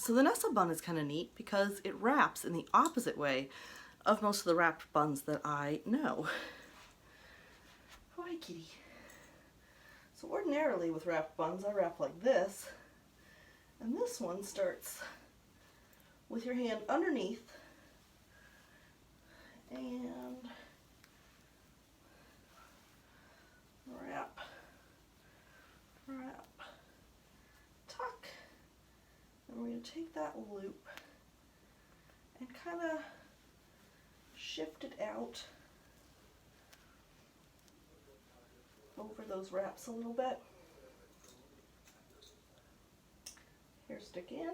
So the Nessa Bun is kind of neat because it wraps in the opposite way of most of the wrapped buns that I know. Oh, hi, kitty. So ordinarily with wrapped buns, I wrap like this, and this one starts with your hand underneath and wrap, wrap, tuck. And we're going to take that loop and kind of shift it out over those wraps a little bit. Here, stick in.